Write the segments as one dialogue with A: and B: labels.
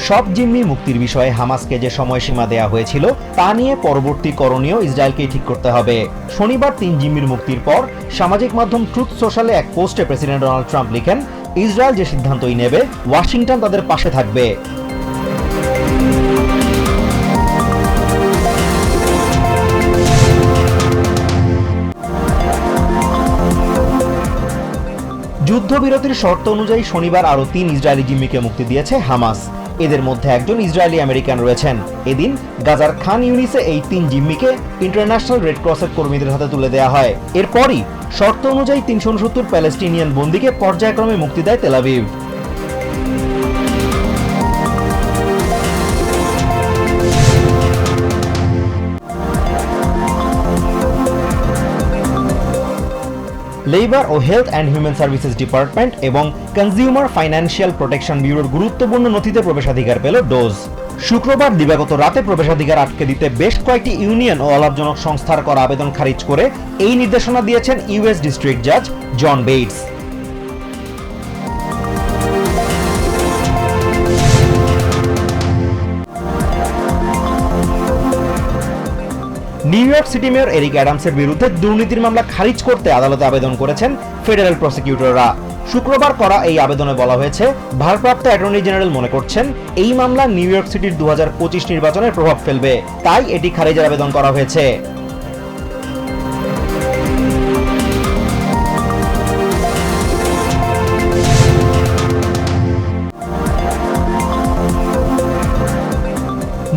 A: সব জিম্মি মুক্তির বিষয়ে হামাসকে যে সময়সীমা দেয়া হয়েছিল তা নিয়ে পরবর্তী করণীয় ইসরায়েলকেই ঠিক করতে হবে। শনিবার ৩ জিম্মির মুক্তির পর সামাজিক মাধ্যম ট্রুথ সোশ্যালে এক পোস্টে প্রেসিডেন্ট ডোনাল্ড ট্রাম্প লিখেন, ইসরায়েল যে সিদ্ধান্তই নেবে ওয়াশিংটন তাদের পাশে থাকবে। যুদ্ধবিরতির শর্ত অনুযায়ী শনিবার আরও ৩ ইসরায়েলি জিম্মিকে মুক্তি দিয়েছে হামাস। এদের মধ্যে একজন ইসরায়েলি আমেরিকান রয়েছেন। এদিন গাজার খান ইউনিসে এই ৩ জিম্মিকে ইন্টারন্যাশনাল রেড ক্রসের কর্মীদের হাতে তুলে দেওয়া হয়। এরপরই শর্ত অনুযায়ী ৩৬৯ প্যালেস্টিনিয়ান বন্দীকে পর্যায়ক্রমে মুক্তি দেয় তেল আভিভ। লেবার ও health and human services department এবং কনজিউমার ফাইন্যান্সিয়াল প্রোটেকশন ব্যুরোর গুরুত্বপূর্ণ নথিতে প্রবেশাধিকার পেল ডোজ। শুক্রবার দিবাগত রাতে প্রবেশাধিকার আটকে দিতে বেশ কয়েকটি ইউনিয়ন ও অলাভজনক সংস্থার করা আবেদন খারিজ করে এই নির্দেশনা দিয়েছেন ইউএস ডিস্ট্রিক্ট জাজ John Bates. New York City mayor Eric অ্যাডামসের বিরুদ্ধে দুর্নীতির মামলা খারিজ করতে আদালতে আবেদন করেছেন ফেডারেল প্রসিকিউটররা। শুক্রবার করা এই আবেদনে বলা হয়েছে, ভারপ্রাপ্ত অ্যাটর্নি জেনারেল মনে করছেন এই মামলা নিউ ইয়র্ক সিটির 2025 নির্বাচনের প্রভাব ফেলবে, তাই এটি খারিজের আবেদন করা হয়েছে।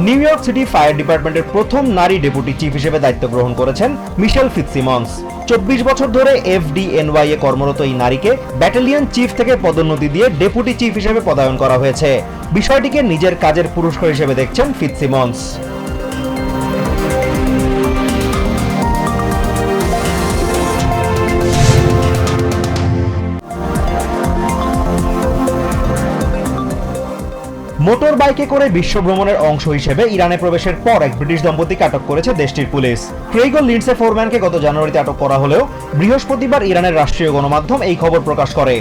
A: নিউ ইয়র্ক সিটি ফায়ার ডিপার্টমেন্টের প্রথম নারী ডেপুটি চিফ হিসেবে দায়িত্ব গ্রহণ করেছেন মিশেল ফিটসিমন্স। 24 বছর ধরে FDNY এ কর্মরত এই নারীকে ব্যাটালিয়ন চিফ থেকে পদোন্নতি দিয়ে ডেপুটি চিফ হিসেবে পদায়ন করা হয়েছে। বিষয়টিকে নিজের কাজের পুরস্কার হিসেবে দেখছেন ফিটসিমন্স। মোটর বাইকে করে বিশ্ব ভ্রমণের অংশ হিসেবে ইরানে প্রবেশের পর এক ব্রিটিশ দম্পতিকে আটক করেছে দেশটির পুলিশ। ক্রেইগ ও লিন্ডসে ফোরম্যানকে গত জানুয়ারিতে আটক করা হলেও বৃহস্পতিবার ইরানের রাষ্ট্রীয় গণমাধ্যম এই খবর প্রকাশ করে।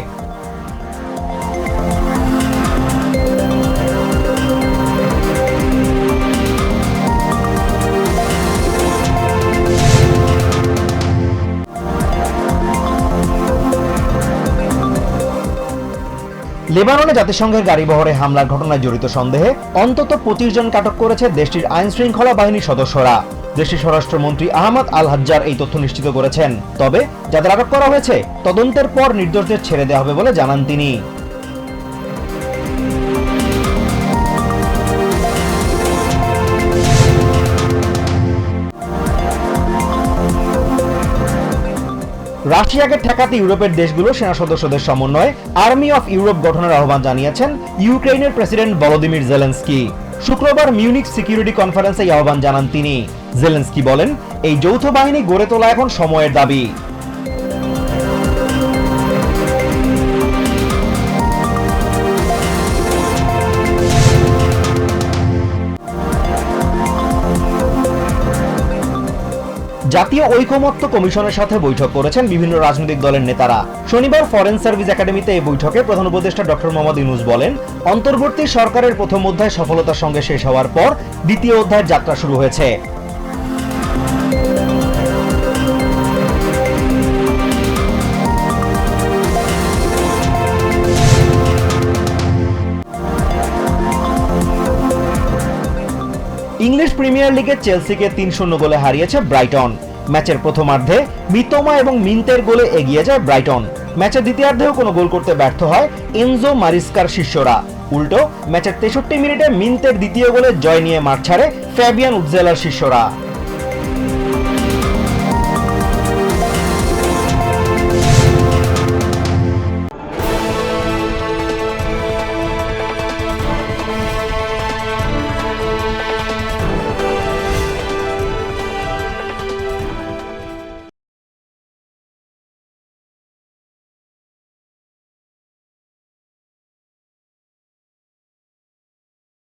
A: লেবাননে জাতিসংঘের গাড়িবহরে হামলার ঘটনায় জড়িত সন্দেহে অন্তত 25 জনকে আটক করেছে দেশটির আইন শৃঙ্খলা বাহিনীর সদস্যরা। দেশটির স্বরাষ্ট্রমন্ত্রী আহমদ আল হাজ্জার এই তথ্য নিশ্চিত করেছেন। তবে যাদের আটক করা হয়েছে তদন্তের পর নির্দোষদের ছেড়ে দেওয়া হবে বলে জানান তিনি। রাশিয়াকে ঠেকাতে ইউরোপের দেশগুলো সেনা সদস্যদের সমন্বয়ে আর্মি অফ ইউরোপ গঠনের আহ্বান জানিয়েছেন ইউক্রেনের প্রেসিডেন্ট ভলোদিমির জেলেনস্কি। শুক্রবার মিউনিক সিকিউরিটি কনফারেন্সে এই আহ্বান জানান তিনি। জেলেনস্কি বলেন, এই যৌথ বাহিনী গড়ে তোলা এখন সময়ের দাবি। জাতীয় ঐকমত্য কমিশনের সাথে বৈঠক করেছেন বিভিন্ন রাজনৈতিক দলের নেতারা। শনিবার ফরেন সার্ভিস একাডেমিতে এই বৈঠকে প্রধান উপদেষ্টা ডক্টর মোহাম্মদ ইউনূস বলেন, অন্তর্বর্তী সরকারের প্রথম অধ্যায় সফলতার সঙ্গে শেষ হওয়ার পর দ্বিতীয় অধ্যায়ের যাত্রা শুরু হয়েছে। ইংলিশ প্রিমিয়ার লিগে চেলসিকে ৩-০ গোলে হারিয়েছে ব্রাইটন। ম্যাচের প্রথমার্ধে মিতোমা এবং মিন্তের গোলে এগিয়ে যায় ব্রাইটন। ম্যাচের দ্বিতীয়ার্ধেও কোনো গোল করতে ব্যর্থ হয় এনজো মারিস্কার শিষ্যরা। উল্টো ম্যাচের ৬৩ মিনিটে মিন্তের দ্বিতীয় গোলে জয় নিয়ে মাঠ ছাড়ে ফ্যাবিয়ান উৎজেলার শিষ্যরা।